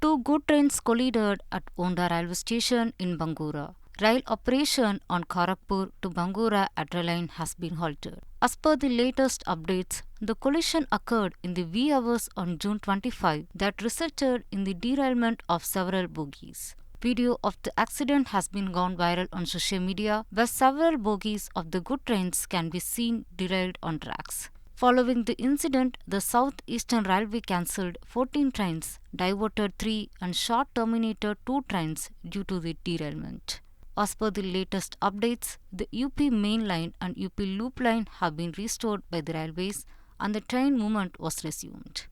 Two good trains collided at Onda railway station in Bankura. Rail operation on Kharagpur to Bankura at rail line has been halted. As per the latest updates, the collision occurred in the wee hours on June 25 that resulted in the derailment of several bogies. Video of the accident has been gone viral on social media, where several bogies of the good trains can be seen derailed on tracks. Following the incident, the South Eastern Railway cancelled 14 trains, diverted 3 and short-terminated 2 trains due to the derailment. As per the latest updates, the UP Main Line and UP Loop Line have been restored by the railways and the train movement was resumed.